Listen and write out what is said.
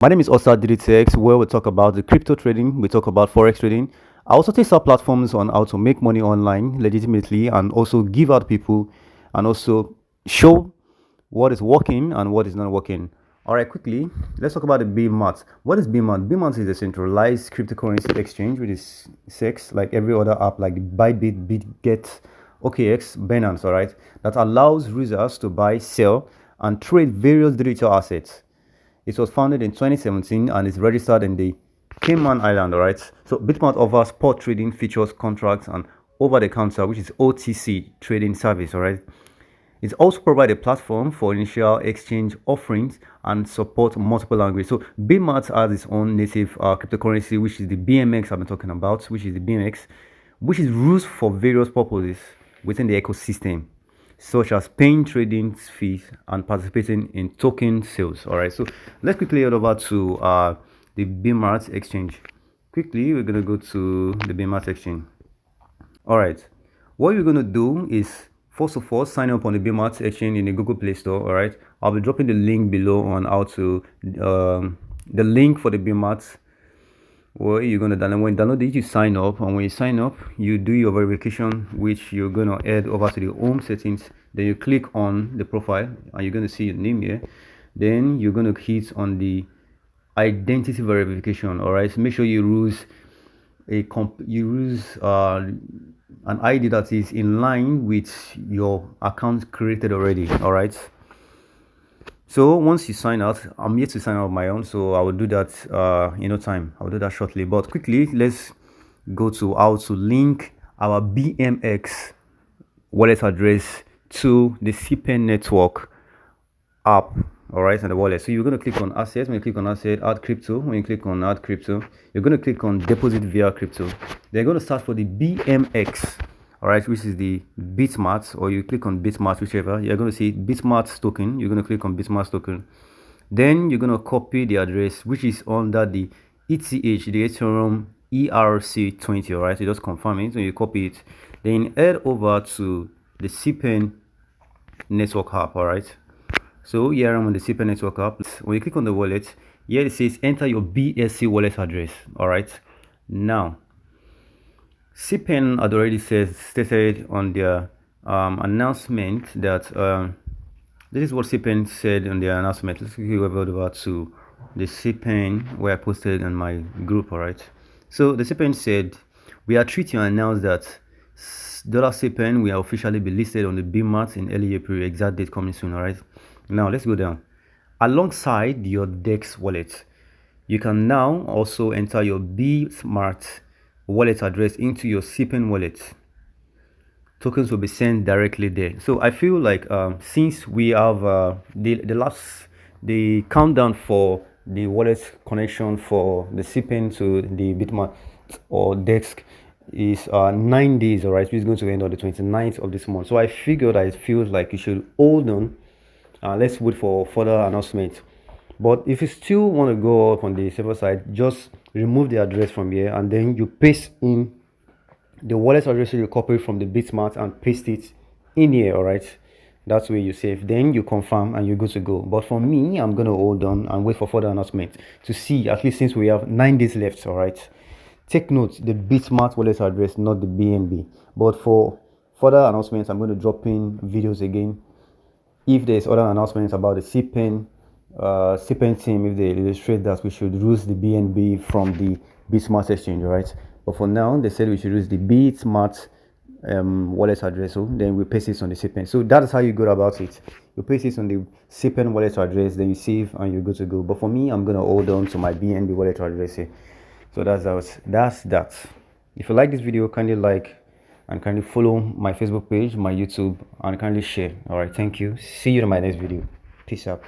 My name is Osa DDTX, where we talk about the crypto trading, we talk about forex trading. I also test out platforms on how to make money online legitimately and also give out people and also show what is working and what is not working. All right, quickly, let's talk about the BMart. What is BMart? BMart is a centralized cryptocurrency exchange, which is SEX, like every other app like Bybit, BitGet, OKX, Binance, all right, that allows users to buy, sell, and trade various digital assets. It was founded in 2017 and is registered in the Cayman Island, all right? So BitMart offers spot trading, features, contracts, and over-the-counter, which is OTC trading service, all right? It also provides a platform for initial exchange offerings and support multiple languages. So BitMart has its own native cryptocurrency, which is the BMX I've been talking about, which is the BMX, which is used for various purposes within the ecosystem, such as paying trading fees and participating in token sales. All right, so let's quickly head over to the BMart exchange. Quickly, we're gonna go to the BMart exchange. All right, what you're gonna do is first of all sign up on the BMart exchange in the Google Play Store. All right, I'll be dropping the link below on how to the link for the BMart. Well, you're gonna download. When you download it, you sign up, and when you sign up, you do your verification, which you're gonna head over to the home settings. Then you click on the profile, and you're gonna see your name here. Then you're gonna hit on the identity verification. All right, so make sure you use an ID that is in line with your account created already. All right. So once you sign out, I'm yet to sign out my own, so I will do that in no time. I'll do that shortly. But quickly, let's go to how to link our BMX wallet address to the cPen network app. All right, and the wallet. So you're going to click on assets. When you click on asset, add crypto. When you click on add crypto, you're going to click on deposit via crypto. They're going to start for the BMX. All right, which is the BitMart, or you click on BitMart, whichever. You're going to see BitMart token. You're going to click on BitMart token. Then you're going to copy the address, which is under the ETH, the Ethereum ERC20. All right, so just confirm it. So you copy it. Then head over to the cPen network app. All right. So here I'm on the cPen network app. When you click on the wallet, here it says enter your BSC wallet address. All right. Now, cPen had already stated on their announcement that this is what cPen said on their announcement. Let's go over to the cPen where I posted on my group. All right. So the cPen said, we are treating to announce that $cPen will officially be listed on the BMart in early April. Exact date coming soon. All right. Now let's go down. Alongside your DEX wallet, you can now also enter your BitMart wallet address into your cPen wallet. Tokens will be sent directly there. So I feel like since we have the countdown for the wallet connection for the cPen to the BitMart or DEX is 9 days. All right, so it's going to end on the 29th of this month. So I figured that it feels like you should hold on. Let's wait for further announcement. But if you still want to go up on the server side, just remove the address from here and then you paste in the wallet address you copy from the BitMart and paste it in here. All right, that's where you save. Then you confirm and you're good to go. But for me, I'm gonna hold on and wait for further announcement to see, at least since we have 9 days left. All right, take note, the BitMart wallet address, not the BNB. But for further announcements, I'm going to drop in videos again. If there's other announcements about the cPen team, if they illustrate that we should use the BNB from the BitMart exchange, right? But for now, they said we should use the BitMart wallet address. So then we paste it on the cPen. So that's how you go about it. You paste it on the cPen wallet address, then you save and you're good to go. But for me, I'm gonna hold on to my BNB wallet address here. So that's that. If you like this video, kindly like and kindly follow my Facebook page, my YouTube, and kindly share. All right, thank you. See you in my next video. Peace out.